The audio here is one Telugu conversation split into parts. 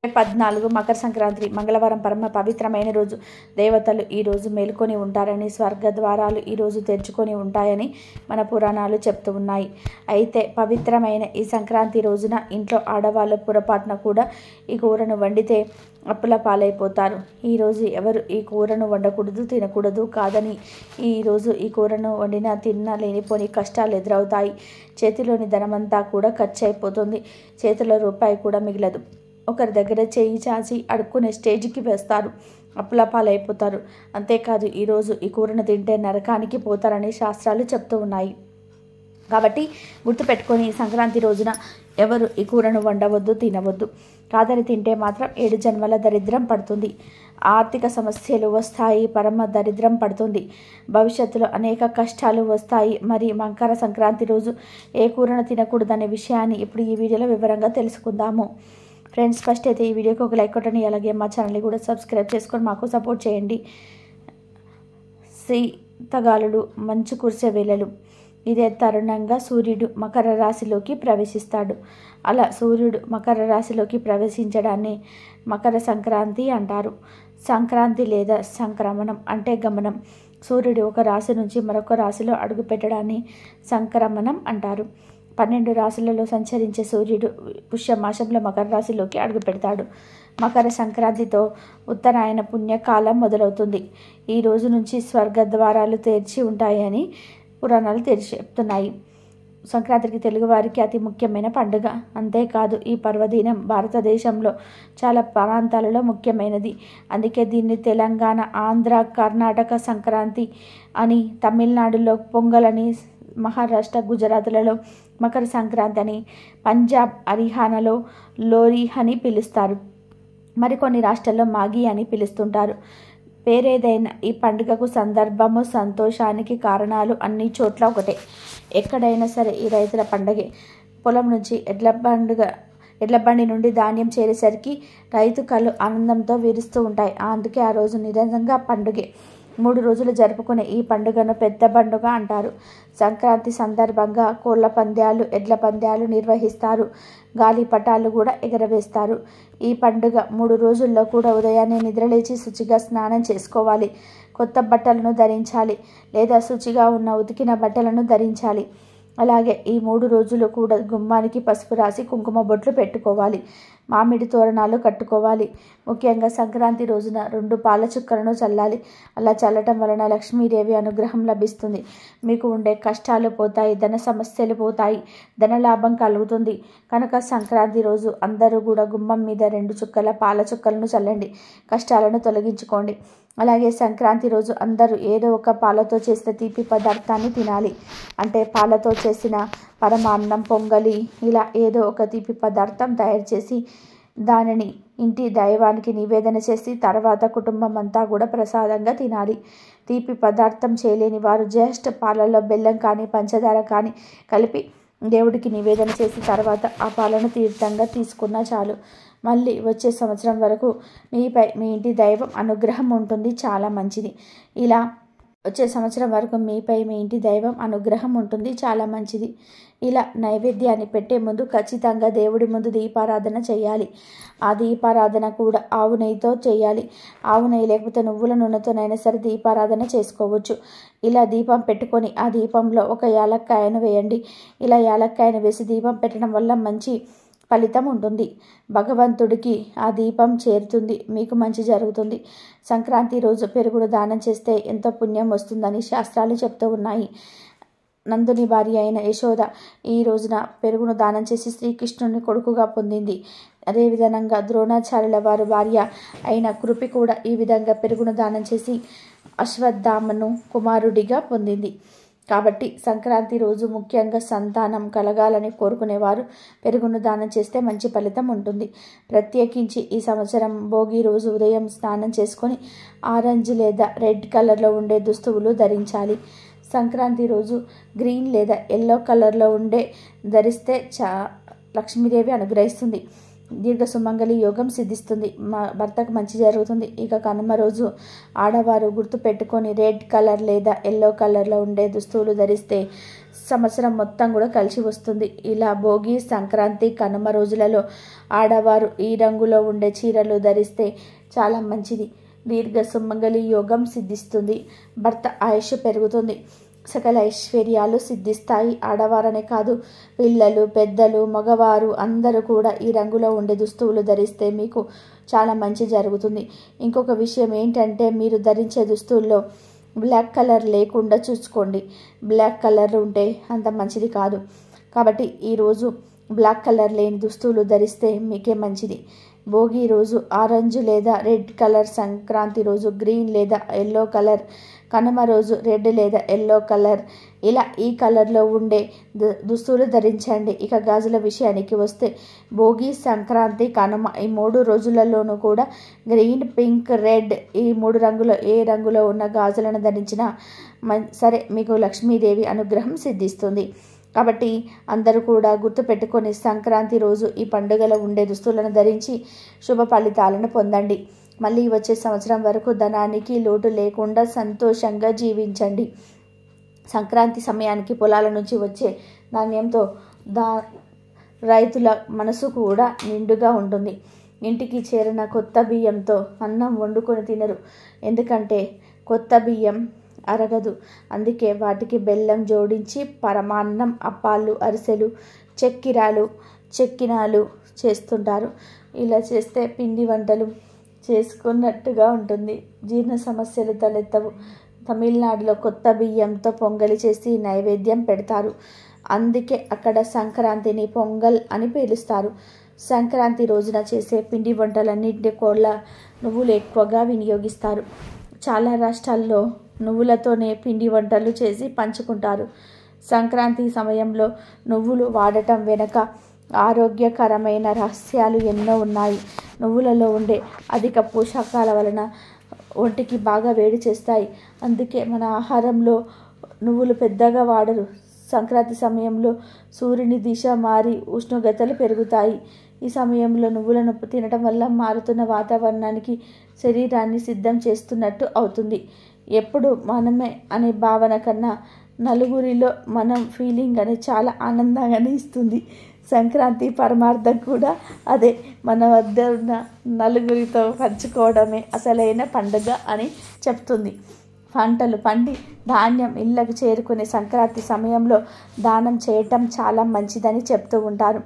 14 మకర సంక్రాంతి మంగళవారం పరమ పవిత్రమైన రోజు. దేవతలు ఈరోజు మేలుకొని ఉంటారని, స్వర్గ ద్వారాలు ఈరోజు తెరుచుకొని ఉంటాయని మన పురాణాలు చెప్తూ ఉన్నాయి. అయితే పవిత్రమైన ఈ సంక్రాంతి రోజున ఇంట్లో ఆడవాళ్ళు పొరపాటున కూడా ఈ కూరను వండితే అప్పుల పాలైపోతారు. ఈరోజు ఎవరు ఈ కూరను వండకూడదు, తినకూడదు కాదని ఈరోజు ఈ కూరను వండినా తిన్నా లేనిపోని కష్టాలు ఎదురవుతాయి. చేతిలోని ధనమంతా కూడా ఖర్చు అయిపోతుంది. చేతిలో రూపాయి కూడా మిగలదు. ఒకరి దగ్గర చేయి చాచి అడుక్కునే స్టేజ్కి వేస్తారు. అప్పుల పాలైపోతారు. అంతేకాదు ఈరోజు ఈ కూరను తింటే నరకానికి పోతారని శాస్త్రాలు చెప్తూ ఉన్నాయి. కాబట్టి గుర్తుపెట్టుకొని సంక్రాంతి రోజున ఎవరు ఈ కూరను వండవద్దు, తినవద్దు. కాదని తింటే మాత్రం 7 జన్మల దరిద్రం పడుతుంది. ఆర్థిక సమస్యలు వస్తాయి. పరమ దరిద్రం పడుతుంది. భవిష్యత్తులో అనేక కష్టాలు వస్తాయి. మరి మకర సంక్రాంతి రోజు ఏ కూరను తినకూడదనే విషయాన్ని ఇప్పుడు ఈ వీడియోలో వివరంగా తెలుసుకుందాము. ఫ్రెండ్స్, ఫస్ట్ అయితే ఈ వీడియోకి ఒక లైక్ కొట్టండి. అలాగే మా ఛానల్ని కూడా సబ్స్క్రైబ్ చేసుకొని మాకు సపోర్ట్ చేయండి. శీతగాలులు, మంచు కురిసే వేళలు. ఇదే తరుణంగా సూర్యుడు మకర రాశిలోకి ప్రవేశిస్తాడు. అలా సూర్యుడు మకర రాశిలోకి ప్రవేశించడాన్ని మకర సంక్రాంతి అంటారు. సంక్రాంతి లేదా సంక్రమణం అంటే గమనం. సూర్యుడు ఒక రాశి నుంచి మరొక రాశిలో అడుగుపెట్టడాన్ని సంక్రమణం అంటారు. 12 రాశులలో సంచరించే సూర్యుడు పుష్యమాసంలో మకర రాశిలోకి అడుగుపెడతాడు. మకర సంక్రాంతితో ఉత్తరాయణ పుణ్యకాలం మొదలవుతుంది. ఈ రోజు నుంచి స్వర్గ ద్వారాలు తెరిచి ఉంటాయని పురాణాలు చెప్తున్నాయి. సంక్రాంతికి తెలుగువారికి అతి ముఖ్యమైన పండుగ. అంతేకాదు ఈ పర్వదినం భారతదేశంలో చాలా ప్రాంతాలలో ముఖ్యమైనది. అందుకే దీన్ని తెలంగాణ, ఆంధ్ర, కర్ణాటక సంక్రాంతి అని, తమిళనాడులో పొంగల్ అని, మహారాష్ట్ర, గుజరాత్లలో మకర సంక్రాంతి అని, పంజాబ్, హర్యానాలో లోరీ అని పిలుస్తారు. మరికొన్ని రాష్ట్రాల్లో మాఘీ అని పిలుస్తుంటారు. పేరేదైనా ఈ పండుగకు సందర్భము, సంతోషానికి కారణాలు అన్ని చోట్ల ఒకటే. ఎక్కడైనా సరే ఈ రైతుల పండగే. పొలం నుంచి ఎడ్ల బండి నుండి ధాన్యం చేరేసరికి రైతు కళ్ళు ఆనందంతో విరుస్తూ ఉంటాయి. అందుకే ఆ రోజు నిజంగా పండుగే. 3 రోజులు జరుపుకునే ఈ పండుగను పెద్ద పండుగ అంటారు. సంక్రాంతి సందర్భంగా కోళ్ల పందాలు, ఎడ్ల పందాలు నిర్వహిస్తారు. గాలిపటాలు కూడా ఎగరవేస్తారు. ఈ పండుగ 3 రోజుల్లో కూడా ఉదయాన్నే నిద్రలేచి శుచిగా స్నానం చేసుకోవాలి. కొత్త బట్టలను ధరించాలి లేదా శుచిగా ఉన్న ఉతికిన బట్టలను ధరించాలి. అలాగే ఈ 3 రోజులు కూడా గుమ్మానికి పసుపు రాసి కుంకుమ బొట్లు పెట్టుకోవాలి. మామిడి తోరణాలు కట్టుకోవాలి. ముఖ్యంగా సంక్రాంతి రోజున 2 పాల చుక్కలను చల్లాలి. అలా చల్లటం వలన లక్ష్మీదేవి అనుగ్రహం లభిస్తుంది. మీకు ఉండే కష్టాలు పోతాయి. ధన సమస్యలు పోతాయి. ధనలాభం కలుగుతుంది. కనుక సంక్రాంతి రోజు అందరూ కూడా గుమ్మం మీద 2 చుక్కల పాల చుక్కలను చల్లండి. కష్టాలను తొలగించుకోండి. అలాగే సంక్రాంతి రోజు అందరూ ఏదో ఒక పాలతో చేసిన తీపి పదార్థాన్ని తినాలి. అంటే పాలతో చేసిన పరమాన్నం, పొంగలి, ఇలా ఏదో ఒక తీపి పదార్థం తయారు చేసి దానిని ఇంటి దైవానికి నివేదన చేసి తర్వాత కుటుంబం అంతా కూడా ప్రసాదంగా తినాలి. తీపి పదార్థం చేయలేని వారు జస్ట్ పాలలో బెల్లం కానీ పంచదార కానీ కలిపి దేవుడికి నివేదన చేసి తర్వాత ఆ పాలను తీర్థంగా తీసుకున్నా చాలు. మళ్ళీ వచ్చే సంవత్సరం వరకు మీపై మీ ఇంటి దైవం అనుగ్రహం ఉంటుంది. చాలా మంచిది. ఇలా వచ్చే సంవత్సరం వరకు మీపై మీ ఇంటి దైవం అనుగ్రహం ఉంటుంది. చాలా మంచిది. ఇలా నైవేద్యాన్ని పెట్టే ముందు ఖచ్చితంగా దేవుడి ముందు దీపారాధన చేయాలి. ఆ దీపారాధన కూడా ఆవు నెయ్యితో చేయాలి. ఆవు నెయ్యి లేకపోతే నువ్వుల నూనెతోనైనా సరే దీపారాధన చేసుకోవచ్చు. ఇలా దీపం పెట్టుకొని ఆ దీపంలో ఒక యాలక్కాయను వేయండి. ఇలా యాలక్కాయను వేసి దీపం పెట్టడం వల్ల మంచి ఫలితం ఉంటుంది. భగవంతుడికి ఆ దీపం చేరుతుంది. మీకు మంచి జరుగుతుంది. సంక్రాంతి రోజు పెరుగును దానం చేస్తే ఎంతో పుణ్యం వస్తుందని శాస్త్రాలు చెప్తూ ఉన్నాయి. నందుని భార్య అయిన యశోద ఈ రోజున పెరుగును దానం చేసి శ్రీకృష్ణుని కొడుకుగా పొందింది. అదేవిధంగా ద్రోణాచార్యుల వారి భార్య అయిన కృపి కూడా ఈ విధంగా పెరుగును దానం చేసి అశ్వత్థామను కుమారుడిగా పొందింది. కాబట్టి సంక్రాంతి రోజు ముఖ్యంగా సంతానం కలగాలని కోరుకునేవారు పెరుగును దానం చేస్తే మంచి ఫలితం ఉంటుంది. ప్రత్యేకించి ఈ సంవత్సరం భోగి రోజు ఉదయం స్నానం చేసుకొని ఆరెంజ్ లేదా రెడ్ కలర్లో ఉండే దుస్తువులు ధరించాలి. సంక్రాంతి రోజు గ్రీన్ లేదా ఎల్లో కలర్లో ఉండే ధరిస్తే లక్ష్మీదేవి అనుగ్రహిస్తుంది. దీర్ఘ సుమంగళి యోగం సిద్ధిస్తుంది. భర్తకు మంచి జరుగుతుంది. ఇక కనుమ రోజు ఆడవారు గుర్తు పెట్టుకొని రెడ్ కలర్ లేదా ఎల్లో కలర్లో ఉండే దుస్తువులు ధరిస్తే సంవత్సరం మొత్తం కూడా కలిసి వస్తుంది. ఇలా భోగి, సంక్రాంతి, కనుమ రోజులలో ఆడవారు ఈ రంగులో ఉండే చీరలు ధరిస్తే చాలా మంచిది. దీర్ఘ సుమంగళి యోగం సిద్ధిస్తుంది. భర్త ఆయుష్ పెరుగుతుంది. సకల ఐశ్వర్యాలు సిద్ధిస్తాయి. ఆడవారనే కాదు, పిల్లలు, పెద్దలు, మగవారు అందరూ కూడా ఈ రంగులో ఉండే దుస్తువులు ధరిస్తే మీకు చాలా మంచి జరుగుతుంది. ఇంకొక విషయం ఏంటంటే, మీరు ధరించే దుస్తువుల్లో బ్లాక్ కలర్ లేకుండా చూసుకోండి. బ్లాక్ కలర్ ఉంటే అంత మంచిది కాదు. కాబట్టి ఈరోజు బ్లాక్ కలర్ లేని దుస్తువులు ధరిస్తే మీకే మంచిది. భోగి రోజు ఆరెంజ్ లేదా రెడ్ కలర్, సంక్రాంతి రోజు గ్రీన్ లేదా ఎల్లో కలర్, కనుమ రోజు రెడ్ లేదా ఎల్లో కలర్, ఇలా ఈ కలర్లో ఉండే దుస్తులు ధరించండి. ఇక గాజుల విషయానికి వస్తే భోగి, సంక్రాంతి, కనుమ ఈ 3 రోజులలోనూ కూడా గ్రీన్, పింక్, రెడ్ ఈ 3 రంగులో ఏ రంగులో ఉన్న గాజులను ధరించినా సరే మీకు లక్ష్మీదేవి అనుగ్రహం సిద్ధిస్తుంది. కాబట్టి అందరూ కూడా గుర్తుపెట్టుకొని సంక్రాంతి రోజు ఈ పండుగలో ఉండే దుస్తులను ధరించి శుభ ఫలితాలను పొందండి. మళ్ళీ వచ్చే సంవత్సరం వరకు ధనానికి లోటు లేకుండా సంతోషంగా జీవించండి. సంక్రాంతి సమయానికి పొలాల నుంచి వచ్చే ధాన్యంతో రైతుల మనసు కూడా నిండుగా ఉంటుంది. ఇంటికి చేరిన కొత్త బియ్యంతో అన్నం వండుకొని తినరు. ఎందుకంటే కొత్త బియ్యం అరగదు. అందుకే వాటికి బెల్లం జోడించి పరమాన్నం, అప్పాలు, అరిసెలు, చెక్కినాలు చేస్తుంటారు. ఇలా చేస్తే పిండి వంటలు చేసుకున్నట్టుగా ఉంటుంది. జీర్ణ సమస్యలు తలెత్తవు. తమిళనాడులో కొత్త బియ్యంతో పొంగలి చేసి నైవేద్యం పెడతారు. అందుకే అక్కడ సంక్రాంతిని పొంగల్ అని పిలుస్తారు. సంక్రాంతి రోజున చేసే పిండి వంటలన్నింటి కూడా నువ్వులు ఎక్కువగా వినియోగిస్తారు. చాలా రాష్ట్రాల్లో నువ్వులతోనే పిండి వంటలు చేసి పంచుకుంటారు. సంక్రాంతి సమయంలో నువ్వులు వాడటం వెనుక ఆరోగ్యకరమైన రహస్యాలు ఎన్నో ఉన్నాయి. నువ్వులలో ఉండే అధిక పోషకాల వలన ఒంటికి బాగా వేడి చేస్తాయి. అందుకే మన ఆహారంలో నువ్వులు పెద్దగా వాడరు. సంక్రాంతి సమయంలో సూర్యుని దిశ మారి ఉష్ణోగ్రతలు పెరుగుతాయి. ఈ సమయంలో నువ్వులను తినడం వల్ల మారుతున్న వాతావరణానికి శరీరాన్ని సిద్ధం చేస్తున్నట్టు అవుతుంది. ఎప్పుడు మనమే అనే భావన కన్నా నలుగురిలో మనం ఫీలింగ్ అని చాలా ఆనందాన్ని ఇస్తుంది. సంక్రాంతి పరమార్థం కూడా అదే. మన వద్ద ఉన్న నలుగురితో పంచుకోవడమే అసలైన పండుగ అని చెప్తుంది. పంటలు పండి ధాన్యం ఇళ్లకు చేరుకునే సంక్రాంతి సమయంలో దానం చేయటం చాలా మంచిదని చెప్తూ ఉంటారు.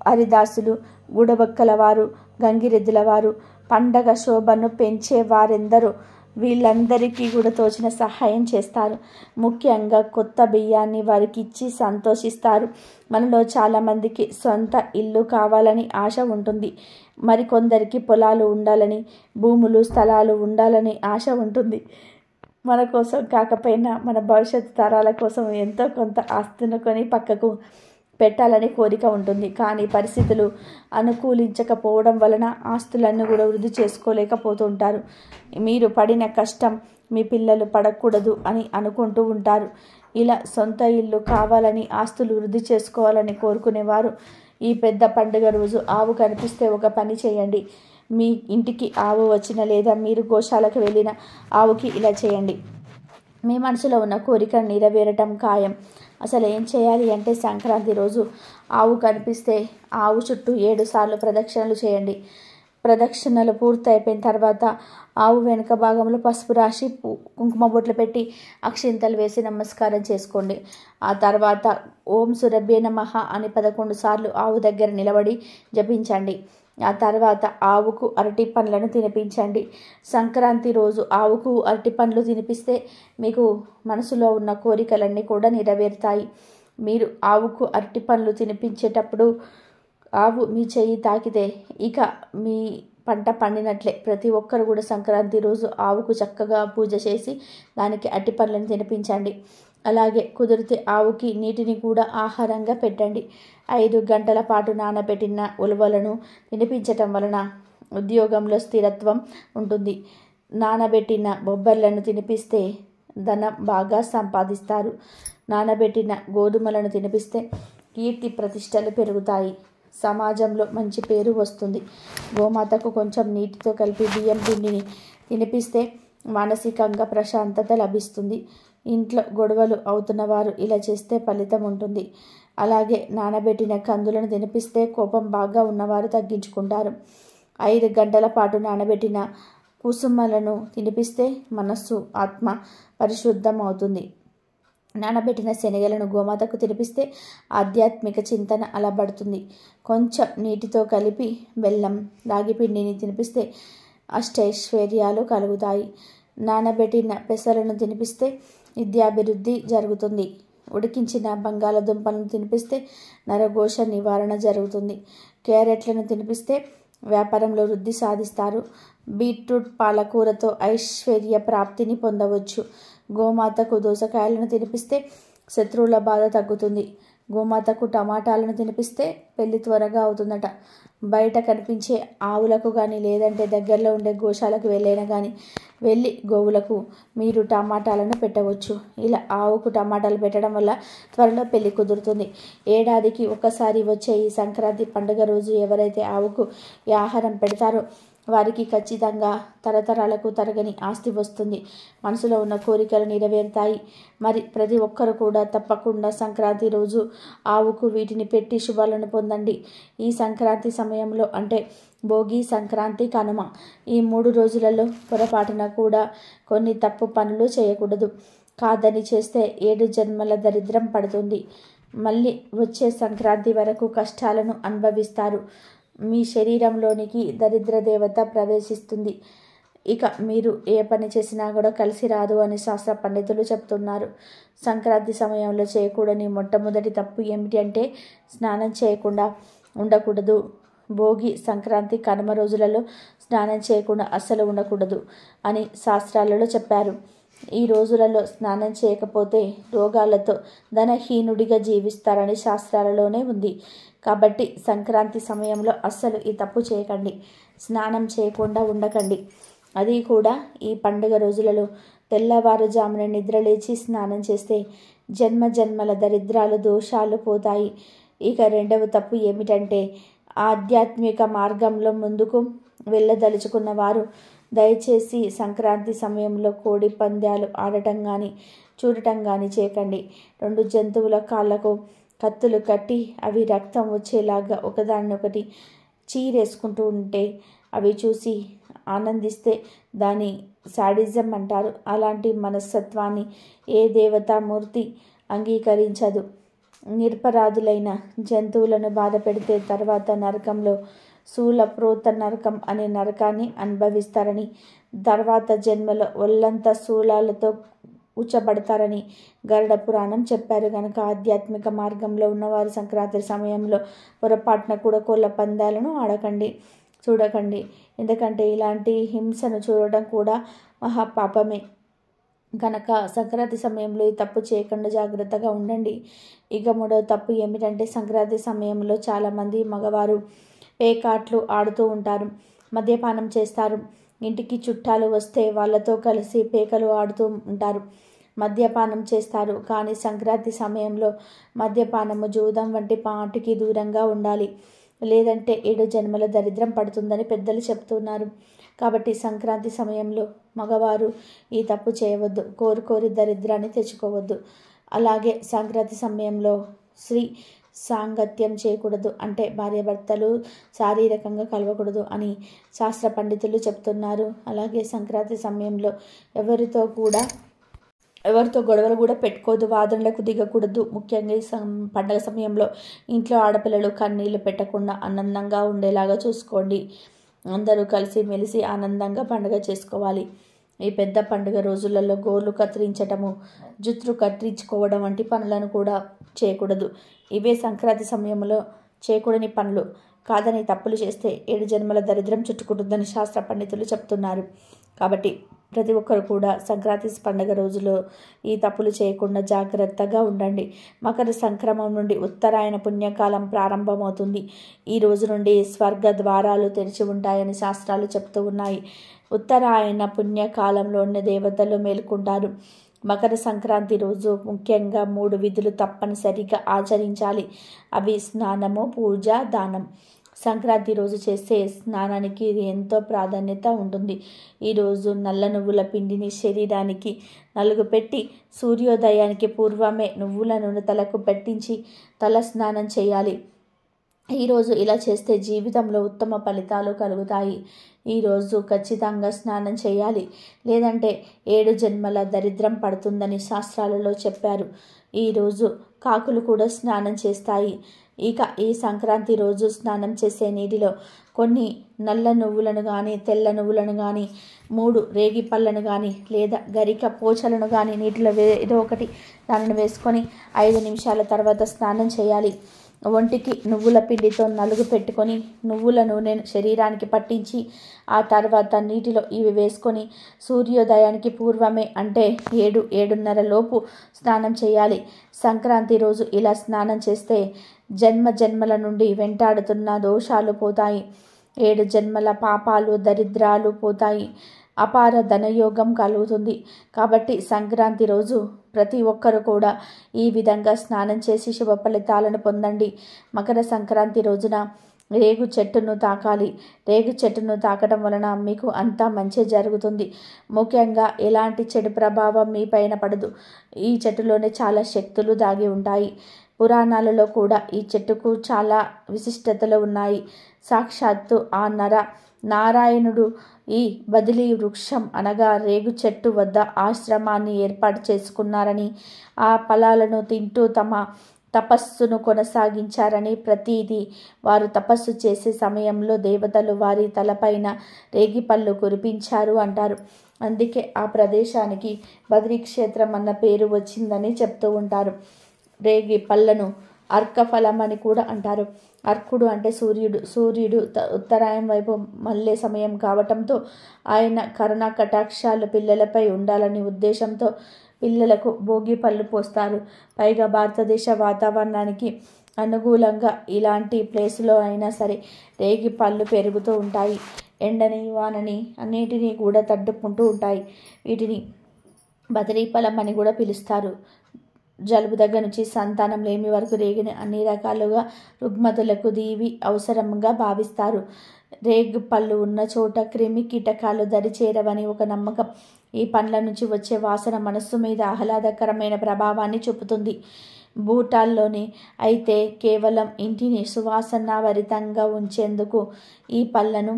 హరిదాసులు, గుడబక్కల వారు, గంగిరెద్దుల వారు, పండగ శోభను పెంచే వారెందరో వీళ్ళందరికీ కూడా తోచిన సహాయం చేస్తారు. ముఖ్యంగా కొత్త బియ్యాన్ని వారికి ఇచ్చి సంతోషిస్తారు. మనలో చాలామందికి సొంత ఇల్లు కావాలని ఆశ ఉంటుంది. మరికొందరికి పొలాలు ఉండాలని, భూములు, స్థలాలు ఉండాలని ఆశ ఉంటుంది. మన కోసం కాకపోయినా మన భవిష్యత్తు తరాల కోసం ఎంతో కొంత ఆస్తిని కొని పక్కకు పెట్టాలని కోరిక ఉంటుంది. కానీ పరిస్థితులు అనుకూలించకపోవడం వలన ఆస్తులన్నీ కూడా వృద్ధి చేసుకోలేకపోతుంటారు. మీరు పడిన కష్టం మీ పిల్లలు పడకూడదు అని అనుకుంటూ ఉంటారు. ఇలా సొంత ఇల్లు కావాలని, ఆస్తులు వృద్ధి చేసుకోవాలని కోరుకునేవారు ఈ పెద్ద పండుగ రోజు ఆవు కనిపిస్తే ఒక పని చేయండి. మీ ఇంటికి ఆవు వచ్చిన లేదా మీరు గోశాలకు వెళ్ళిన ఆవుకి ఇలా చేయండి. మీ మనసులో ఉన్న కోరిక నెరవేరటం ఖాయం. అసలు ఏం చేయాలి అంటే, సంక్రాంతి రోజు ఆవు కనిపిస్తే ఆవు చుట్టూ 7 సార్లు ప్రదక్షిణలు చేయండి. ప్రదక్షిణలు పూర్తయిపోయిన తర్వాత ఆవు వెనుక భాగంలో పసుపు రాసి కుంకుమ బొట్లు పెట్టి అక్షింతలు వేసి నమస్కారం చేసుకోండి. ఆ తర్వాత ఓం సురభ్యే నమః అని 11 సార్లు ఆవు దగ్గర నిలబడి జపించండి. ఆ తర్వాత ఆవుకు అరటి పండ్లను తినిపించండి. సంక్రాంతి రోజు ఆవుకు అరటి పండ్లు తినిపిస్తే మీకు మనసులో ఉన్న కోరికలన్నీ కూడా నెరవేరుతాయి. మీరు ఆవుకు అరటి పండ్లు తినిపించేటప్పుడు ఆవు మీ చెయ్యి తాకితే ఇక మీ పంట పండినట్లే. ప్రతి ఒక్కరు కూడా సంక్రాంతి రోజు ఆవుకు చక్కగా పూజ చేసి దానికి అరటి పండ్లను తినిపించండి. అలాగే కుదిరితే ఆవుకి నీటిని కూడా ఆహారంగా పెట్టండి. 5 గంటల పాటు నానబెట్టిన ఉలవలను తినిపించటం వలన ఉద్యోగంలో స్థిరత్వం ఉంటుంది. నానబెట్టిన బొబ్బర్లను తినిపిస్తే ధనం బాగా సంపాదిస్తారు. నానబెట్టిన గోధుమలను తినిపిస్తే కీర్తి ప్రతిష్టలు పెరుగుతాయి. సమాజంలో మంచి పేరు వస్తుంది. గోమాతకు కొంచెం నీటితో కలిపి బియ్యం పిండిని తినిపిస్తే మానసికంగా ప్రశాంతత లభిస్తుంది. ఇంట్లో గొడవలు అవుతున్న వారు ఇలా చేస్తే ఫలితం ఉంటుంది. అలాగే నానబెట్టిన కందులను తినిపిస్తే కోపం బాగా ఉన్నవారు తగ్గించుకుంటారు. 5 గంటల పాటు నానబెట్టిన కుసుమలను తినిపిస్తే మనస్సు ఆత్మ పరిశుద్ధం అవుతుంది. నానబెట్టిన శనగలను గోమాతకు తినిపిస్తే ఆధ్యాత్మిక చింతన అలబడుతుంది. కొంచెం నీటితో కలిపి బెల్లం రాగిపిండిని తినిపిస్తే అష్టైశ్వర్యాలు కలుగుతాయి. నానబెట్టిన పెసలను తినిపిస్తే విద్యాభివృద్ధి జరుగుతుంది. ఉడికించిన బంగాళదుంపలను తినిపిస్తే నరఘోష నివారణ జరుగుతుంది. క్యారెట్లను తినిపిస్తే వ్యాపారంలో వృద్ధి సాధిస్తారు. బీట్రూట్ పాలకూరతో ఐశ్వర్య ప్రాప్తిని పొందవచ్చు. గోమాతకు దోసకాయలను తినిపిస్తే శత్రువుల బాధ తగ్గుతుంది. గోమాతకు టమాటాలను తినిపిస్తే పెళ్లి త్వరగా అవుతుందట. బయట కనిపించే ఆవులకు కానీ లేదంటే దగ్గరలో ఉండే గోశాలకు వెళ్ళైనా కానీ వెళ్ళి గోవులకు మీరు టమాటాలను పెట్టవచ్చు. ఇలా ఆవుకు టమాటాలు పెట్టడం వల్ల త్వరలో పెళ్లి కుదురుతుంది. ఏడాదికి ఒకసారి వచ్చే ఈ సంక్రాంతి పండుగ రోజు ఎవరైతే ఆవుకు ఈ ఆహారం పెడతారో వారికి ఖచ్చితంగా తరతరాలకు తరగని ఆస్తి వస్తుంది. మనసులో ఉన్న కోరికలు నెరవేరుతాయి. మరి ప్రతి ఒక్కరు కూడా తప్పకుండా సంక్రాంతి రోజు ఆవుకు వీటిని పెట్టి శుభాలను పొందండి. ఈ సంక్రాంతి సమయంలో అంటే భోగి, సంక్రాంతి, కనుమ ఈ 3 రోజులలో పొరపాటున కూడా కొన్ని తప్పు పనులు చేయకూడదు. కాదని చేస్తే 7 జన్మల దరిద్రం పడుతుంది. మళ్ళీ వచ్చే సంక్రాంతి వరకు కష్టాలను అనుభవిస్తారు. మీ శరీరంలోనికి దరిద్ర దేవత ప్రవేశిస్తుంది. ఇక మీరు ఏ పని చేసినా కూడా కలిసి రాదు అని శాస్త్ర పండితులు చెప్తున్నారు. సంక్రాంతి సమయంలో చేయకూడని మొట్టమొదటి తప్పు ఏమిటి అంటే స్నానం చేయకుండా ఉండకూడదు. భోగి, సంక్రాంతి, కనుమ రోజులలో స్నానం చేయకుండా అస్సలు ఉండకూడదు అని శాస్త్రాలలో చెప్పారు. ఈ రోజులలో స్నానం చేయకపోతే రోగాలతో ధనహీనుడిగా జీవిస్తారని శాస్త్రాలలోనే ఉంది. కాబట్టి సంక్రాంతి సమయంలో అస్సలు ఈ తప్పు చేయకండి. స్నానం చేయకుండా ఉండకండి. అది కూడా ఈ పండుగ రోజులలో తెల్లవారుజామున నిద్రలేచి స్నానం చేస్తే జన్మ జన్మల దరిద్రాలు దోషాలు పోతాయి. ఇక రెండవ తప్పు ఏమిటంటే ఆధ్యాత్మిక మార్గంలో ముందుకు వెళ్ళదలుచుకున్న వారు దయచేసి సంక్రాంతి సమయంలో కోడి పందాలు ఆడటం కానీ చూడటం కానీ చేయకండి. 2 జంతువుల కాళ్ళకు కత్తులు కట్టి అవి రక్తం వచ్చేలాగా ఒకదాన్నొకటి చీరేసుకుంటూ ఉంటే అవి చూసి ఆనందిస్తే దాని సాడిజం అంటారు. అలాంటి మనస్తత్వాన్ని ఏ దేవతామూర్తి అంగీకరించదు. నిరపరాధులైన జంతువులను బాధ పెడితే తర్వాత నరకంలో శూలప్రోత నరకం అనే నరకాన్ని అనుభవిస్తారని, తర్వాత జన్మలో ఒళ్ళంతా శూలాలతో ఉచ్చబడతారని గరుడ పురాణం చెప్పారు. కనుక ఆధ్యాత్మిక మార్గంలో ఉన్నవారు సంక్రాంతి సమయంలో పొరపాటున కూడా కోళ్ళ పందాలను ఆడకండి, చూడకండి. ఎందుకంటే ఇలాంటి హింసను చూడడం కూడా మహాపాపమే. కనుక సంక్రాంతి సమయంలో ఈ తప్పు చేయకుండా జాగ్రత్తగా ఉండండి. ఇక 3వ తప్పు ఏమిటంటే సంక్రాంతి సమయంలో చాలామంది మగవారు పేకాట్లు ఆడుతూ ఉంటారు, మద్యపానం చేస్తారు. ఇంటికి చుట్టాలు వస్తే వాళ్ళతో కలిసి పేకలు ఆడుతూ ఉంటారు, మద్యపానం చేస్తారు. కానీ సంక్రాంతి సమయంలో మద్యపానము, జూదం వంటి పాటికి దూరంగా ఉండాలి. లేదంటే 7 జన్మల దరిద్రం పడుతుందని పెద్దలు చెప్తున్నారు. కాబట్టి సంక్రాంతి సమయంలో మగవారు ఈ తప్పు చేయవద్దు. కోరి దరిద్రాన్ని తెచ్చుకోవద్దు. అలాగే సంక్రాంతి సమయంలో స్త్రీ సాంగత్యం చేయకూడదు, అంటే భార్యాభర్తలు శారీరకంగా కలవకూడదు అని శాస్త్ర పండితులు చెప్తున్నారు. అలాగే సంక్రాంతి సమయంలో ఎవరితో గొడవలు కూడా పెట్టుకోవద్దు, వాదనలకు దిగకూడదు. ముఖ్యంగా ఈ పండగ సమయంలో ఇంట్లో ఆడపిల్లలు కన్నీళ్లు పెట్టకుండా ఆనందంగా ఉండేలాగా చూసుకోండి. అందరూ కలిసి మెలిసి ఆనందంగా పండుగ చేసుకోవాలి. ఈ పెద్ద పండుగ రోజులలో గోర్లు కత్తిరించటము, జుట్టు కత్తిరించుకోవడం వంటి పనులను కూడా చేయకూడదు. ఇవే సంక్రాంతి సమయంలో చేయకూడని పనులు. కాదని తప్పులు చేస్తే 7 జన్మల దరిద్రం చుట్టుకుంటుందని శాస్త్ర పండితులు చెప్తున్నారు. కాబట్టి ప్రతి ఒక్కరు కూడా సంక్రాంతి పండుగ రోజులో ఈ తప్పులు చేయకుండా జాగ్రత్తగా ఉండండి. మకర సంక్రమం నుండి ఉత్తరాయణ పుణ్యకాలం ప్రారంభమవుతుంది. ఈ రోజు నుండి స్వర్గ ద్వారాలు తెరిచి ఉంటాయని శాస్త్రాలు చెప్తూ ఉన్నాయి. ఉత్తరాయణ పుణ్యకాలంలోని దేవతలు మేలుకుంటారు. మకర సంక్రాంతి రోజు ముఖ్యంగా 3 విధులు తప్పనిసరిగా ఆచరించాలి. అవి స్నానము, పూజ, దానం. సంక్రాంతి రోజు చేసే స్నానానికి ఇది ఎంతో ప్రాధాన్యత ఉంటుంది. ఈరోజు నల్ల నువ్వుల పిండిని శరీరానికి నలుగు పెట్టి సూర్యోదయానికి పూర్వమే నువ్వుల నూనె తలకు పెట్టించి తల స్నానం చేయాలి. ఈరోజు ఇలా చేస్తే జీవితంలో ఉత్తమ ఫలితాలు కలుగుతాయి. ఈరోజు ఖచ్చితంగా స్నానం చేయాలి, లేదంటే 7 జన్మల దరిద్రం పడుతుందని శాస్త్రాలలో చెప్పారు. ఈరోజు కాకులు కూడా స్నానం చేస్తాయి. ఇక ఈ సంక్రాంతి రోజు స్నానం చేసే నీటిలో కొన్ని నల్ల నువ్వులను కానీ తెల్ల నువ్వులను కానీ 3 రేగి పళ్ళను కానీ లేదా గరిక పోచలను కానీ నీటిలో ఏదో ఒకటి దానిని వేసుకొని 5 నిమిషాల తర్వాత స్నానం చేయాలి. ఒంటికి నువ్వుల పిండితో నలుగు పెట్టుకొని నువ్వుల నూనె శరీరానికి పట్టించి ఆ తర్వాత నీటిలో ఇవి వేసుకొని సూర్యోదయానికి పూర్వమే అంటే 7-7:30 లోపు స్నానం చేయాలి. సంక్రాంతి రోజు ఇలా స్నానం చేస్తే జన్మల నుండి వెంటాడుతున్న దోషాలు పోతాయి. 7 జన్మల పాపాలు దరిద్రాలు పోతాయి. అపార ధనయోగం కలుగుతుంది. కాబట్టి సంక్రాంతి రోజు ప్రతి ఒక్కరు కూడా ఈ విధంగా స్నానం చేసి శుభ ఫలితాలను పొందండి. మకర సంక్రాంతి రోజున రేగు చెట్టును తాకాలి. రేగు చెట్టును తాకడం వలన మీకు అంతా మంచి జరుగుతుంది. ముఖ్యంగా ఎలాంటి చెడు ప్రభావం మీ పైన పడదు. ఈ చెట్టులోనే చాలా శక్తులు దాగి ఉంటాయి. పురాణాలలో కూడా ఈ చెట్టుకు చాలా విశిష్టతలు ఉన్నాయి. సాక్షాత్తు ఆ నారాయణుడు ఈ బదిలీ వృక్షం అనగా రేగు చెట్టు వద్ద ఆశ్రమాన్ని ఏర్పాటు చేసుకున్నారని, ఆ ఫలాలను తింటూ తమ తపస్సును కొనసాగించారని ప్రతీది. వారు తపస్సు చేసే సమయంలో దేవతలు వారి తలపైన రేగిపళ్ళు కురిపించారు అంటారు. అందుకే ఆ ప్రదేశానికి బద్రీ క్షేత్రం అన్న పేరు వచ్చిందని చెప్తూ ఉంటారు. రేగి పళ్ళను అర్కఫలం అని కూడా అంటారు. అర్కుడు అంటే సూర్యుడు ఉత్తరాయణం వైపు మళ్ళే సమయం కావటంతో ఆయన కరుణా కటాక్షాలు పిల్లలపై ఉండాలని ఉద్దేశంతో పిల్లలకు భోగి పళ్ళు పోస్తారు. పైగా భారతదేశ వాతావరణానికి అనుకూలంగా ఇలాంటి ప్లేస్లో అయినా సరే రేగి పళ్ళు పెరుగుతూ ఉంటాయి. ఎండని వానని అన్నిటినీ కూడా తట్టుకుంటూ ఉంటాయి. వీటిని బదరీ ఫలం అని కూడా పిలుస్తారు. జలుబు దగ్గర నుంచి సంతానం లేమి వరకు రేగిన అన్ని రకాలుగా రుగ్మతులకు దీవి అవసరంగా భావిస్తారు. రేగు పళ్ళు ఉన్న చోట క్రిమి కీటకాలు దరిచేరవని ఒక నమ్మకం. ఈ పండ్ల నుంచి వచ్చే వాసన మనస్సు మీద ఆహ్లాదకరమైన ప్రభావాన్ని చూపుతుంది. భూటాల్లోని అయితే కేవలం ఇంటిని సువాసనాభరితంగా ఉంచేందుకు ఈ పళ్ళను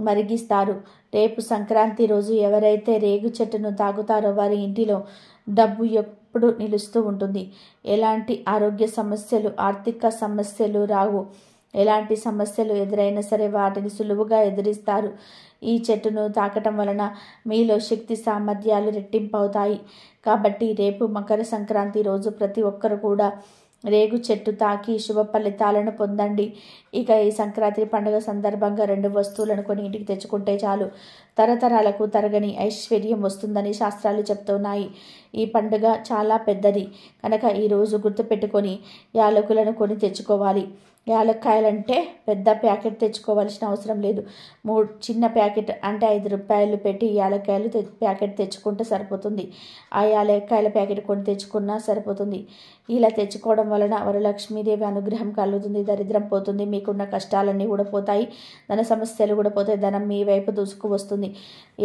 మరిగిస్తారు. రేపు సంక్రాంతి రోజు ఎవరైతే రేగు చెట్టును తాగుతారో వారి ఇంటిలో డబ్బు ఎప్పుడు నిలుస్తూ ఉంటుంది. ఎలాంటి ఆరోగ్య సమస్యలు, ఆర్థిక సమస్యలు రావు. ఎలాంటి సమస్యలు ఎదురైనా సరే వాటిని సులువుగా ఎదిరిస్తారు. ఈ చెట్టును తాకటం వలన మీలో శక్తి సామర్థ్యాలు రెట్టింపు అవుతాయి. కాబట్టి రేపు మకర సంక్రాంతి రోజు ప్రతి ఒక్కరు కూడా రేగు చెట్టు తాకి శుభ ఫలితాలను పొందండి. ఇక ఈ సంక్రాంతి పండుగ సందర్భంగా 2 వస్తువులను కొని ఇంటికి తెచ్చుకుంటే చాలు తరతరాలకు తరగని ఐశ్వర్యం వస్తుందని శాస్త్రాలు చెప్తున్నాయి. ఈ పండుగ చాలా పెద్దది కనుక ఈరోజు గుర్తుపెట్టుకొని యాలకులను కొని తెచ్చుకోవాలి. యాలక్కాయలంటే పెద్ద ప్యాకెట్ తెచ్చుకోవాల్సిన అవసరం లేదు. 3 చిన్న ప్యాకెట్ అంటే 5 రూపాయలు పెట్టి యాలక్కాయలు ప్యాకెట్ తెచ్చుకుంటే సరిపోతుంది. ఆ యాలక్కాయల ప్యాకెట్ కొని తెచ్చుకున్నా సరిపోతుంది. ఇలా తెచ్చుకోవడం వలన వరలక్ష్మీదేవి అనుగ్రహం కలుగుతుంది. దరిద్రం పోతుంది. మీకున్న కష్టాలన్నీ కూడా పోతాయి. ధన సమస్యలు కూడా పోతాయి. ధనం మీ వైపు దూసుకు వస్తుంది.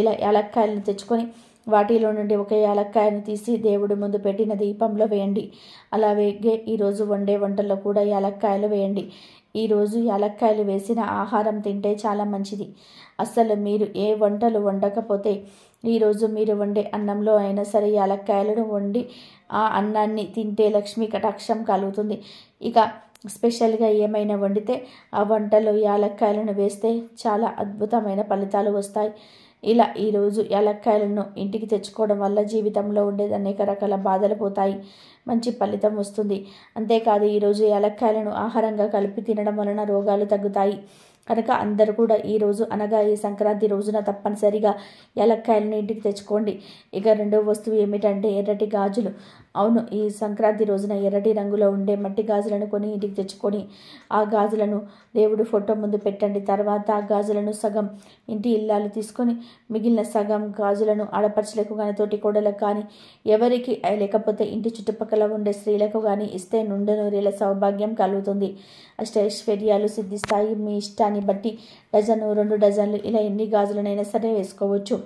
ఇలా యాలక్కాయలను తెచ్చుకొని వాటిలో నుండి ఒక యాలక్కాయను తీసి దేవుడి ముందు పెట్టిన దీపంలో వేయండి. అలాగే ఈరోజు వండే వంటల్లో కూడా యాలక్కాయలు వేయండి. ఈరోజు యాలక్కాయలు వేసిన ఆహారం తింటే చాలా మంచిది. అస్సలు మీరు ఏ వంటలు వండకపోతే ఈరోజు మీరు వండే అన్నంలో అయినా సరే యాలక్కాయలను వండి ఆ అన్నాన్ని తింటే లక్ష్మీ కటాక్షం కలుగుతుంది. ఇక స్పెషల్గా ఏమైనా వండితే ఆ వంటలో యాలక్కాయలను వేస్తే చాలా అద్భుతమైన ఫలితాలు వస్తాయి. ఇలా ఈరోజు యాలక్కాయలను ఇంటికి తెచ్చుకోవడం వల్ల జీవితంలో ఉండే అనేక రకాల బాధలు పోతాయి. మంచి ఫలితం వస్తుంది. అంతేకాదు ఈరోజు యాలక్కాయలను ఆహారంగా కలిపి తినడం వలన రోగాలు తగ్గుతాయి. కనుక అందరూ కూడా ఈరోజు అనగా ఈ సంక్రాంతి రోజున తప్పనిసరిగా యాలక్కాయలను ఇంటికి తెచ్చుకోండి. ఇక 2వ వస్తువు ఏమిటంటే ఎర్రటి గాజులు. అవును, ఈ సంక్రాంతి రోజున ఎర్రటి రంగులో ఉండే మట్టి గాజులను కొని ఇంటికి తెచ్చుకొని ఆ గాజులను దేవుడి ఫోటో ముందు పెట్టండి. తర్వాత ఆ గాజులను సగం ఇంటి ఇల్లాలు తీసుకొని మిగిలిన సగం గాజులను ఆడపడుచులకు కానీ తోటి కోడలకు కానీ ఎవరికి లేకపోతే ఇంటి చుట్టుపక్కల ఉండే స్త్రీలకు కానీ ఇస్తే నుండు నూరేళ్ల సౌభాగ్యం కలుగుతుంది. అష్టైశ్వర్యాలు సిద్ధిస్తాయి. మీ ఇష్టాన్ని బట్టి డజను 2 డజన్లు ఇలా ఎన్ని గాజులనైనా సరే వేసుకోవచ్చు.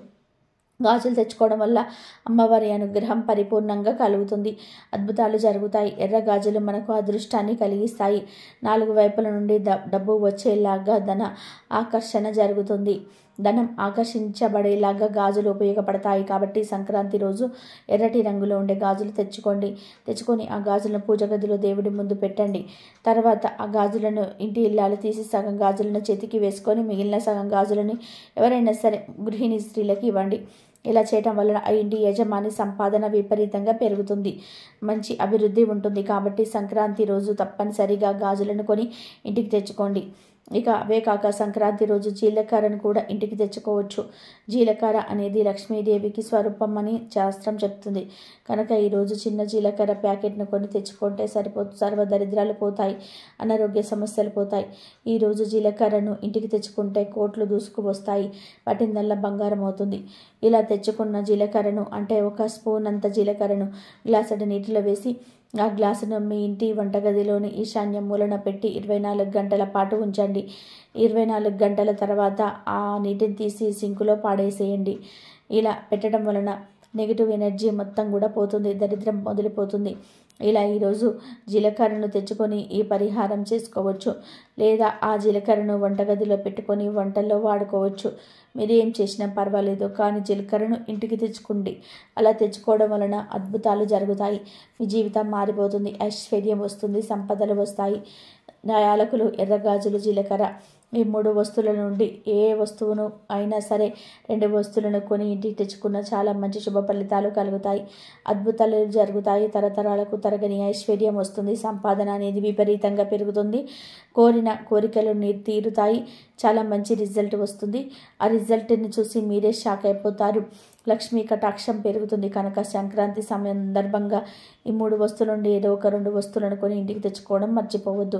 గాజులు తెచ్చుకోవడం వల్ల అమ్మవారి అనుగ్రహం పరిపూర్ణంగా కలుగుతుంది. అద్భుతాలు జరుగుతాయి. ఎర్ర గాజులు మనకు అదృష్టాన్ని కలిగిస్తాయి. 4 వైపుల నుండి డబ్బు వచ్చేలాగా ధన ఆకర్షణ జరుగుతుంది. ధనం ఆకర్షించబడేలాగా గాజులు ఉపయోగపడతాయి. కాబట్టి సంక్రాంతి రోజు ఎర్రటి రంగులో ఉండే గాజులు తెచ్చుకొని ఆ గాజులను పూజ గదిలో దేవుడి ముందు పెట్టండి. తర్వాత ఆ గాజులను ఇంటి ఇల్లాలు తీసి సగం గాజులను చేతికి వేసుకొని మిగిలిన సగం గాజులని ఎవరైనా సరే గృహిణి స్త్రీలకు ఇవ్వండి. ఇలా చేయటం వలన ఆ ఇంటి యజమాని సంపాదన విపరీతంగా పెరుగుతుంది. మంచి అభివృద్ధి ఉంటుంది. కాబట్టి సంక్రాంతి రోజు తప్పనిసరిగా గాజులను కొని ఇంటికి తెచ్చుకోండి. ఇక అవే కాక సంక్రాంతి రోజు జీలకర్రను కూడా ఇంటికి తెచ్చుకోవచ్చు. జీలకర్ర అనేది లక్ష్మీదేవికి స్వరూపం అని శాస్త్రం చెప్తుంది. కనుక ఈరోజు చిన్న జీలకర్ర ప్యాకెట్ను కొని తెచ్చుకుంటే సర్వదరిద్రాలు పోతాయి, అనారోగ్య సమస్యలు పోతాయి. ఈరోజు జీలకర్రను ఇంటికి తెచ్చుకుంటే కోట్లు దూసుకు వస్తాయి, పట్టిందల్లా బంగారం అవుతుంది. ఇలా తెచ్చుకున్న జీలకర్రను అంటే 1 స్పూన్ అంత జీలకర్రను గ్లాసుడు నీటిలో వేసి ఆ గ్లాసును మీ ఇంటి వంటగదిలోని ఈశాన్య మూలన పెట్టి 24 గంటల పాటు ఉంచండి. 24 గంటల తర్వాత ఆ నీటిని తీసి సింకులో పాడేసేయండి. ఇలా పెట్టడం వలన నెగిటివ్ ఎనర్జీ మొత్తం కూడా పోతుంది, దరిద్రం వదిలిపోతుంది. ఇలా ఈరోజు జీలకర్రను తెచ్చుకొని ఈ పరిహారం చేసుకోవచ్చు. లేదా ఆ జీలకర్రను వంటగదిలో పెట్టుకొని వంటల్లో వాడుకోవచ్చు. మీరు ఏం చేసినా పర్వాలేదు, కానీ జీలకర్రను ఇంటికి తెచ్చుకోండి. అలా తెచ్చుకోవడం వలన అద్భుతాలు జరుగుతాయి. మీ జీవితం మారిపోతుంది. ఐశ్వర్యం వస్తుంది, సంపదలు వస్తాయి. యాలకులు, ఎర్రగాజులు, జీలకర్ర ఈ 3 వస్తువుల నుండి ఏ వస్తువును అయినా సరే 2 వస్తువులను కొని ఇంటికి తెచ్చుకున్న చాలా మంచి శుభ ఫలితాలు కలుగుతాయి. అద్భుతాలు జరుగుతాయి. తరతరాలకు తరగని ఐశ్వర్యం వస్తుంది. సంపాదన అనేది విపరీతంగా పెరుగుతుంది. కోరిన కోరికలు తీరుతాయి. చాలా మంచి రిజల్ట్ వస్తుంది. ఆ రిజల్ట్ని చూసి మీరే షాక్ అయిపోతారు. లక్ష్మీ కటాక్షం పెరుగుతుంది. కనుక సంక్రాంతి సందర్భంగా ఈ 3 వస్తువుల నుండి ఏదో ఒక 2 వస్తువులను కొని ఇంటికి తెచ్చుకోవడం మర్చిపోవద్దు.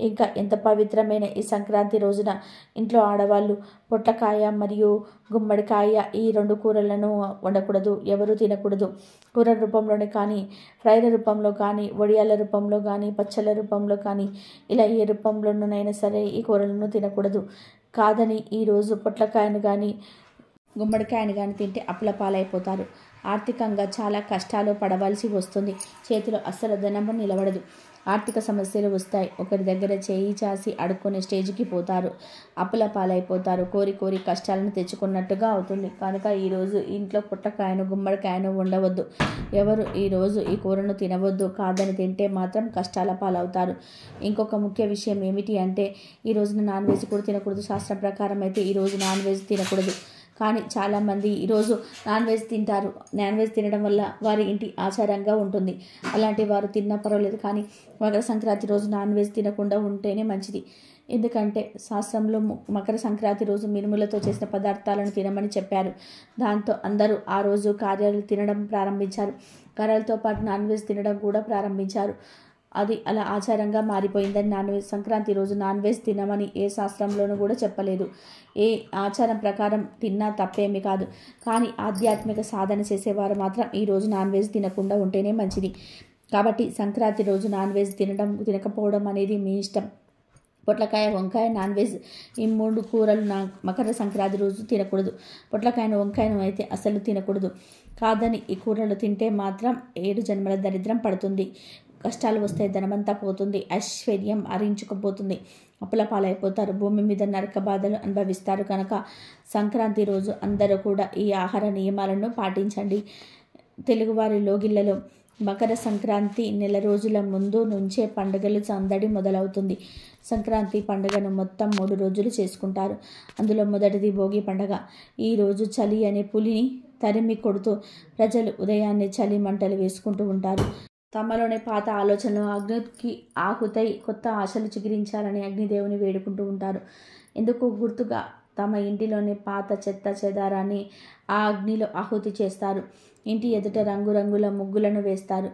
ఇంకా ఎంత పవిత్రమైన ఈ సంక్రాంతి రోజున ఇంట్లో ఆడవాళ్ళు పొట్లకాయ మరియు గుమ్మడికాయ ఈ 2 కూరలను వండకూడదు, ఎవరూ తినకూడదు. కూర రూపంలోనే కానీ, ఫ్రైల రూపంలో కానీ, వడియాల రూపంలో కానీ, పచ్చళ్ళ రూపంలో కానీ ఇలా ఏ రూపంలోనైనా సరే ఈ కూరలను తినకూడదు. కాదని ఈరోజు పొట్లకాయను కానీ గుమ్మడికాయను కానీ తింటే అప్పుల పాలైపోతారు. ఆర్థికంగా చాలా కష్టాలు పడవలసి వస్తుంది. చేతిలో అస్సలు ధనము నిలబడదు. ఆర్థిక సమస్యలు వస్తాయి. ఒకరి దగ్గర చేయి చాసి అడుక్కునే స్టేజ్కి పోతారు. అప్పుల పాలైపోతారు. కోరి కష్టాలను తెచ్చుకున్నట్టుగా అవుతుంది. కనుక ఈరోజు ఇంట్లో పొట్లకాయను గుమ్మడికాయను ఉండవద్దు. ఎవరు ఈరోజు ఈ కూరను తినవద్దు. కాదని తింటే మాత్రం కష్టాల పాలవుతారు. ఇంకొక ముఖ్య విషయం ఏమిటి అంటే ఈ రోజున నాన్ వెజ్ కూడా తినకూడదు. శాస్త్రం ప్రకారం అయితే ఈరోజు నాన్ వెజ్ తినకూడదు. కానీ చాలామంది ఈరోజు నాన్ వెజ్ తింటారు. నాన్ వెజ్ తినడం వల్ల వారి ఇంటి ఆచారంగా ఉంటుంది. అలాంటి వారు తిన్నా పర్వాలేదు, కానీ మకర సంక్రాంతి రోజు నాన్ వెజ్ తినకుండా ఉంటేనే మంచిది. ఎందుకంటే శాస్త్రంలో మకర సంక్రాంతి రోజు మినుములతో చేసిన పదార్థాలను తినమని చెప్పారు. దాంతో అందరూ ఆ రోజు కార్యాలు తినడం ప్రారంభించారు. కార్యాలతో పాటు నాన్ వెజ్ తినడం కూడా ప్రారంభించారు. అది అలా ఆచారంగా మారిపోయిందని సంక్రాంతి రోజు నాన్ వెజ్ తినమని ఏ శాస్త్రంలోనూ కూడా చెప్పలేదు. ఏ ఆచారం ప్రకారం తిన్నా తప్పేమీ కాదు. కానీ ఆధ్యాత్మిక సాధన చేసేవారు మాత్రం ఈరోజు నాన్ వెజ్ తినకుండా ఉంటేనే మంచిది. కాబట్టి సంక్రాంతి రోజు నాన్ వెజ్ తినకపోవడం అనేది మీ ఇష్టం. పొట్లకాయ, వంకాయ, నాన్ వెజ్ ఈ 3 కూరలు మకర సంక్రాంతి రోజు తినకూడదు. పొట్లకాయను, వంకాయను అయితే అసలు తినకూడదు. కాదని ఈ కూరలు తింటే మాత్రం 7 జన్మల దరిద్రం పడుతుంది. కష్టాలు వస్తాయి, ధనమంతా పోతుంది, ఐశ్వర్యం హరించుకుపోతుంది, అప్పుల పాలైపోతారు, భూమి మీద నరక బాధలు అనుభవిస్తారు. కనుక సంక్రాంతి రోజు అందరూ కూడా ఈ ఆహార నియమాలను పాటించండి. తెలుగువారి లోగిళ్లలో మకర సంక్రాంతి నెల రోజుల ముందు నుంచే పండుగలు సందడి మొదలవుతుంది. సంక్రాంతి పండుగను మొత్తం 3 రోజులు చేసుకుంటారు. అందులో మొదటిది భోగి పండుగ. ఈరోజు చలి అనే పులిని తరిమి కొడుతూ ప్రజలు ఉదయాన్నే చలి మంటలు వేసుకుంటూ ఉంటారు. తమలోని పాత ఆలోచనలు అగ్నికి ఆహుతై కొత్త ఆశలు చిగురించాలని అగ్నిదేవుని వేడుకుంటూ ఉంటారు. ఎందుకు గుర్తుగా తమ ఇంటిలోని పాత చెత్త చెదారాన్ని ఆ అగ్నిలో ఆహుతి చేస్తారు. ఇంటి ఎదుట రంగురంగుల ముగ్గులను వేస్తారు.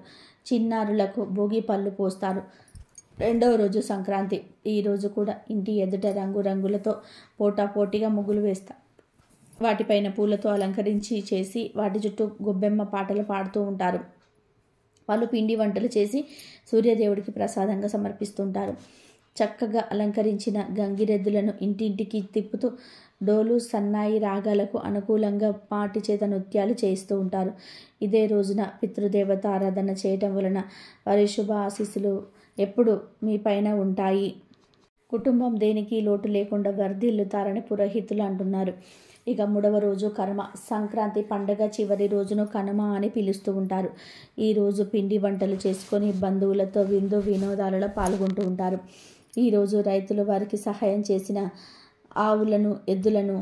చిన్నారులకు భోగి పళ్ళు పోస్తారు. రెండవ రోజు సంక్రాంతి. ఈ రోజు కూడా ఇంటి ఎదుట రంగురంగులతో పోటాపోటీగా ముగ్గులు వేస్తారు. వాటిపైన పూలతో అలంకరించి చేసి వాటి చుట్టూ గొబ్బెమ్మ పాటలు పాడుతూ ఉంటారు. వాళ్ళు పిండి వంటలు చేసి సూర్యదేవుడికి ప్రసాదంగా సమర్పిస్తుంటారు. చక్కగా అలంకరించిన గంగిరెద్దులను ఇంటింటికి తిప్పుతూ డోలు సన్నాయి రాగాలకు అనుకూలంగా పాటి చేత నృత్యాలు చేస్తూ ఉంటారు. ఇదే రోజున పితృదేవత ఆరాధన చేయటం వలన వారి శుభ ఆశీస్సులు ఎప్పుడు మీ పైన ఉంటాయి. కుటుంబం దేనికి లోటు లేకుండా వర్ధిల్లుతారని పురోహితులు అంటున్నారు. ఇక 3వ రోజు కనుమ. సంక్రాంతి పండగ చివరి రోజును కనుమ అని పిలుస్తూ ఉంటారు. ఈ రోజు పిండి వంటలు చేసుకొని బంధువులతో విందు వినోదాలలో పాల్గొంటూ ఉంటారు. ఈరోజు రైతులు వారికి సహాయం చేసిన ఆవులను ఎద్దులను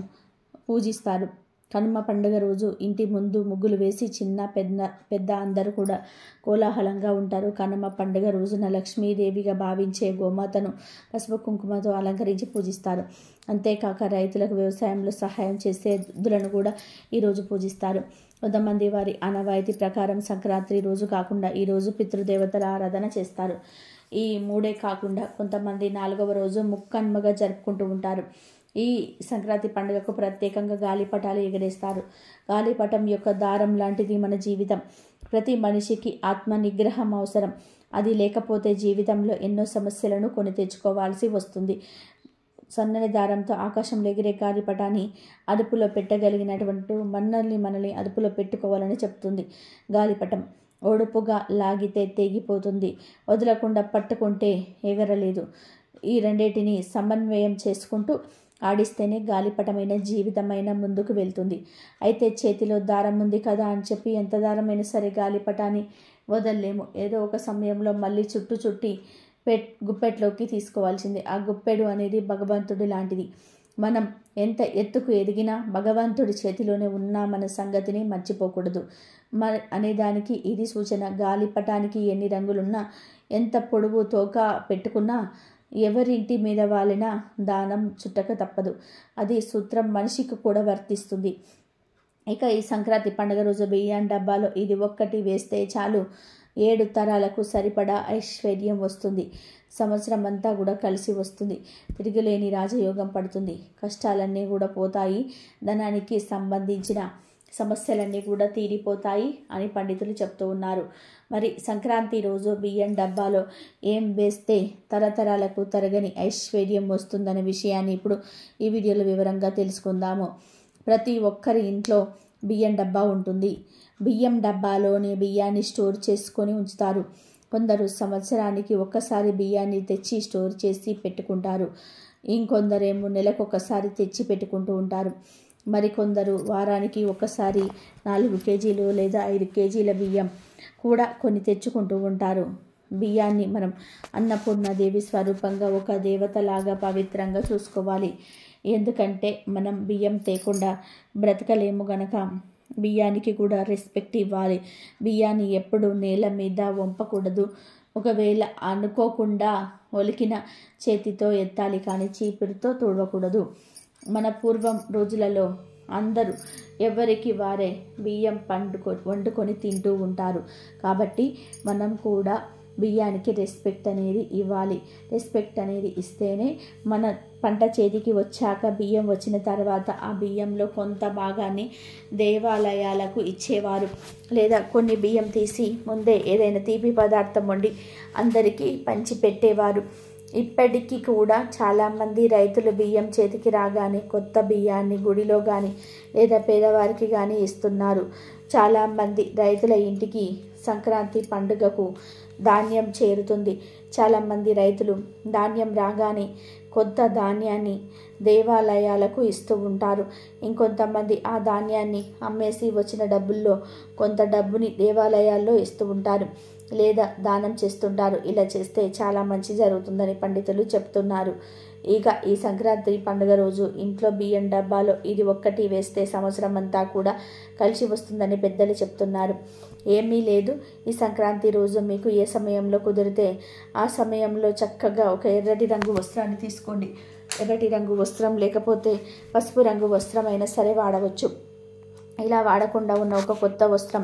పూజిస్తారు. కనుమ పండుగ రోజు ఇంటి ముందు ముగ్గులు వేసి చిన్న పెద్ద అందరూ కూడా కోలాహలంగా ఉంటారు. కనుమ పండుగ రోజున లక్ష్మీదేవిగా భావించే గోమాతను పసుపు కుంకుమతో అలంకరించి పూజిస్తారు. అంతేకాక రైతులకు వ్యవసాయంలో సహాయం చేసే ఎద్దులను కూడా ఈరోజు పూజిస్తారు. కొంతమంది వారి ఆనవాయితీ ప్రకారం సంక్రాంతి రోజు కాకుండా ఈరోజు పితృదేవతల ఆరాధన చేస్తారు. ఈ 3 కాకుండా కొంతమంది 4వ రోజు ముక్కనుమగా జరుపుకుంటూ ఉంటారు. ఈ సంక్రాంతి పండుగకు ప్రత్యేకంగా గాలిపటాలు ఎగరేస్తారు. గాలిపటం యొక్క దారం లాంటిది మన జీవితం. ప్రతి మనిషికి ఆత్మ నిగ్రహం అవసరం. అది లేకపోతే జీవితంలో ఎన్నో సమస్యలను కొని తెచ్చుకోవాల్సి వస్తుంది. సన్నని దారంతో ఆకాశంలో ఎగిరే గాలిపటాన్ని అదుపులో పెట్టగలిగినటువంటి మనల్ని అదుపులో పెట్టుకోవాలని చెప్తుంది. గాలిపటం ఒడుపుగా లాగితే తెగిపోతుంది, వదలకుండా పట్టుకుంటే ఎగరలేదు. ఈ రెండింటిని సమన్వయం చేసుకుంటూ ఆడిస్తేనే గాలిపటమైన జీవితమైన ముందుకు వెళ్తుంది. అయితే చేతిలో దారం ఉంది కదా అని చెప్పి ఎంత దారమైనా సరే గాలిపటాన్ని వదలలేము. ఏదో ఒక సమయంలో మళ్ళీ చుట్టి గుప్పెట్లోకి తీసుకోవాల్సిందే. ఆ గుప్పెడు అనేది భగవంతుడి లాంటిది. మనం ఎంత ఎత్తుకు ఎదిగినా భగవంతుడి చేతిలోనే ఉన్నామన్న సంగతిని మర్చిపోకూడదు అనేదానికి ఇది సూచన. గాలిపటానికి ఎన్ని రంగులున్నా, ఎంత పొడవు తోక పెట్టుకున్నా, ఎవరింటి మీద వాలినా దానం చుట్టక తప్పదు. అది సూత్రం మనిషికి కూడా వర్తిస్తుంది. ఇక ఈ సంక్రాంతి పండుగ రోజు బియ్యం డబ్బాలో ఇది ఒక్కటి వేస్తే చాలు, 7 తరాలకు సరిపడా ఐశ్వర్యం వస్తుంది. సంవత్సరం అంతా కూడా కలిసి వస్తుంది. తిరిగిలేని రాజయోగం పడుతుంది. కష్టాలన్నీ కూడా పోతాయి. ధనానికి సంబంధించిన సమస్యలన్నీ కూడా తీరిపోతాయి అని పండితులు చెప్తూ ఉన్నారు. మరి సంక్రాంతి రోజు బియ్యం డబ్బాలో ఏం వేస్తే తరతరాలకు తరగని ఐశ్వర్యం వస్తుందనే విషయాన్ని ఇప్పుడు ఈ వీడియోలో వివరంగా తెలుసుకుందాము. ప్రతి ఒక్కరి ఇంట్లో బియ్యం డబ్బా ఉంటుంది. బియ్యం డబ్బాలోని బియ్యాన్ని స్టోర్ చేసుకొని ఉంచుతారు. కొందరు సంవత్సరానికి ఒక్కసారి బియ్యాన్ని తెచ్చి స్టోర్ చేసి పెట్టుకుంటారు. ఇంకొందరేమో నెలకొకసారి తెచ్చి పెట్టుకుంటూ ఉంటారు. మరికొందరు వారానికి ఒకసారి 4 కేజీలు లేదా 5 కేజీల బియ్యం కూడా కొని తెచ్చుకుంటూ ఉంటారు. బియ్యాన్ని మనం అన్నపూర్ణాదేవి స్వరూపంగా ఒక దేవతలాగా పవిత్రంగా చూసుకోవాలి. ఎందుకంటే మనం బియ్యం తేకుండా బ్రతకలేము గనక బియ్యానికి కూడా రెస్పెక్ట్ ఇవ్వాలి. బియ్యాన్ని ఎప్పుడు నేల మీద వంపకూడదు. ఒకవేళ అనుకోకుండా ఒలికిన చేతితో ఎత్తాలి, కానీ చీపురుతో తుడవకూడదు. మన పూర్వం రోజులలో అందరూ ఎవరికి వారే బియ్యం వండుకొని తింటూ ఉంటారు. కాబట్టి మనం కూడా బియ్యానికి రెస్పెక్ట్ అనేది ఇవ్వాలి. రెస్పెక్ట్ అనేది ఇస్తేనే మన పంట చేతికి వచ్చాక బియ్యం వచ్చిన తర్వాత ఆ బియ్యంలో కొంత భాగాన్ని దేవాలయాలకు ఇచ్చేవారు. లేదా కొన్ని బియ్యం తీసి ముందే ఏదైనా తీపి పదార్థం వండి అందరికీ పంచిపెట్టేవారు. ఇప్పటికీ కూడా చాలామంది రైతులు బియ్యం చేతికి రాగానే కొత్త బియ్యాన్ని గుడిలో కానీ లేదా పేదవారికి కానీ ఇస్తున్నారు. చాలామంది రైతుల ఇంటికి సంక్రాంతి పండుగకు ధాన్యం చేరుతుంది. చాలామంది రైతులు ధాన్యం రాగానే కొత్త ధాన్యాన్ని దేవాలయాలకు ఇస్తూ ఉంటారు. ఇంకొంతమంది ఆ ధాన్యాన్ని అమ్మేసి వచ్చిన డబ్బుల్లో కొంత డబ్బుని దేవాలయాల్లో ఇస్తూ ఉంటారు లేదా దానం చేస్తుంటారు. ఇలా చేస్తే చాలా మంచి జరుగుతుందని పండితులు చెప్తున్నారు. ఇక ఈ సంక్రాంతి పండుగ రోజు ఇంట్లో బియ్యం డబ్బాలో ఇది ఒక్కటి వేస్తే సంవత్సరం అంతా కూడా కలిసి వస్తుందని పెద్దలు చెప్తున్నారు. ఏమీ లేదు, ఈ సంక్రాంతి రోజు మీకు ఏ సమయంలో కుదిరితే ఆ సమయంలో చక్కగా ఒక ఎర్రటి రంగు వస్త్రాన్ని తీసుకోండి. ఎర్రటి రంగు వస్త్రం లేకపోతే పసుపు రంగు వస్త్రం అయినా సరే వాడవచ్చు. ఇలా వాడకుండా ఉన్న ఒక కొత్త వస్త్రం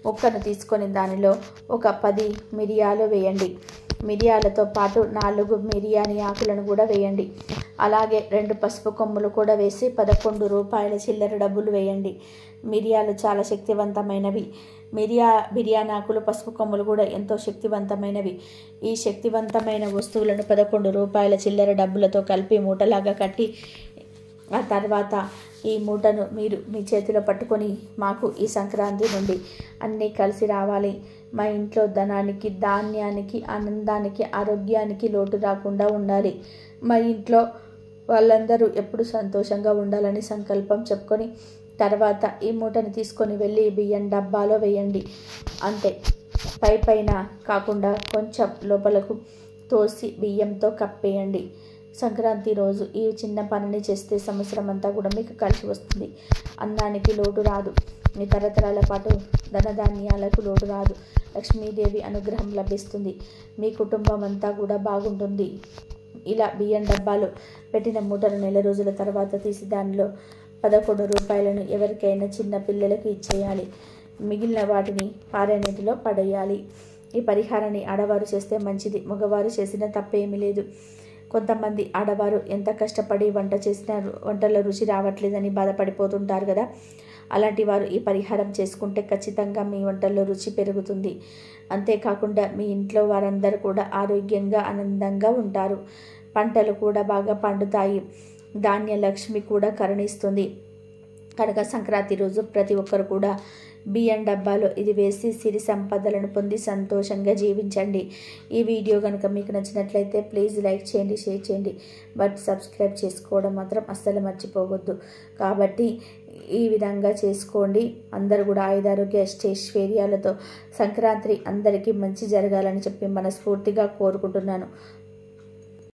ముక్కను తీసుకొని దానిలో ఒక 10 మిరియాలు వేయండి. మిరియాలతో పాటు 4 మిరియాని ఆకులను కూడా వేయండి. అలాగే 2 పసుపు కొమ్ములు కూడా వేసి 11 రూపాయల చిల్లర డబ్బులు వేయండి. మిరియాలు చాలా శక్తివంతమైనవి. బిర్యానీ ఆకులు, పసుపు కొమ్ములు కూడా ఎంతో శక్తివంతమైనవి. ఈ శక్తివంతమైన వస్తువులను 11 రూపాయల చిల్లర డబ్బులతో కలిపి మూటలాగా కట్టి ఆ తర్వాత ఈ మూటను మీరు మీ చేతిలో పట్టుకొని మాకు ఈ సంక్రాంతి నుండి అన్నీ కలిసి రావాలి, మా ఇంట్లో ధనానికి, ధాన్యానికి, ఆనందానికి, ఆరోగ్యానికి లోటు రాకుండా ఉండాలి, మా ఇంట్లో వాళ్ళందరూ ఎప్పుడు సంతోషంగా ఉండాలని సంకల్పం చెప్పుకొని తర్వాత ఈ మూటను తీసుకొని వెళ్ళి బియ్యం డబ్బాలో వేయండి. అంతే, పైన కాకుండా కొంచెం లోపలకు తోసి బియ్యంతో కప్పేయండి. సంక్రాంతి రోజు ఈ చిన్న పనిని చేస్తే సంవత్సరం అంతా కూడా మీకు కలిసి వస్తుంది. అన్నానికి లోటు రాదు, మీ తరతరాల పాటు ధనధాన్యాలకు లోటు రాదు, లక్ష్మీదేవి అనుగ్రహం లభిస్తుంది, మీ కుటుంబం అంతా కూడా బాగుంటుంది. ఇలా బియ్యం డబ్బాలు పెట్టిన మూటను నెల రోజుల తర్వాత తీసి దానిలో 11 రూపాయలను ఎవరికైనా చిన్న పిల్లలకు ఇచ్చేయాలి. మిగిలిన వాటిని పారే నీటిలో పడేయాలి. ఈ పరిహారాన్ని ఆడవారు చేస్తే మంచిది, మగవారు చేసిన తప్పేమీ లేదు. కొంతమంది ఆడవారు ఎంత కష్టపడి వంట చేసినా వంటలో రుచి రావట్లేదని బాధపడిపోతుంటారు కదా. అలాంటి వారు ఈ పరిహారం చేసుకుంటే ఖచ్చితంగా మీ వంటల్లో రుచి పెరుగుతుంది. అంతేకాకుండా మీ ఇంట్లో వారందరూ కూడా ఆరోగ్యంగా, ఆనందంగా ఉంటారు. పంటలు కూడా బాగా పండుతాయి. ధాన్య లక్ష్మి కూడా కరుణిస్తుంది. కనుక సంక్రాంతి రోజు ప్రతి ఒక్కరు కూడా బియ్యం డబ్బాలో ఇది వేసి సిరి సంపదలను పొంది సంతోషంగా జీవించండి. ఈ వీడియో కనుక మీకు నచ్చినట్లయితే ప్లీజ్ లైక్ చేయండి, షేర్ చేయండి, బట్ సబ్స్క్రైబ్ చేసుకోవడం మాత్రం అస్సలు మర్చిపోవద్దు. కాబట్టి ఈ విధంగా చేసుకోండి. అందరూ కూడా ఆయురారోగ్య అష్టైశ్వర్యాలతో సంక్రాంతి అందరికీ మంచి జరగాలని చెప్పి మనస్ఫూర్తిగా కోరుకుంటున్నాను.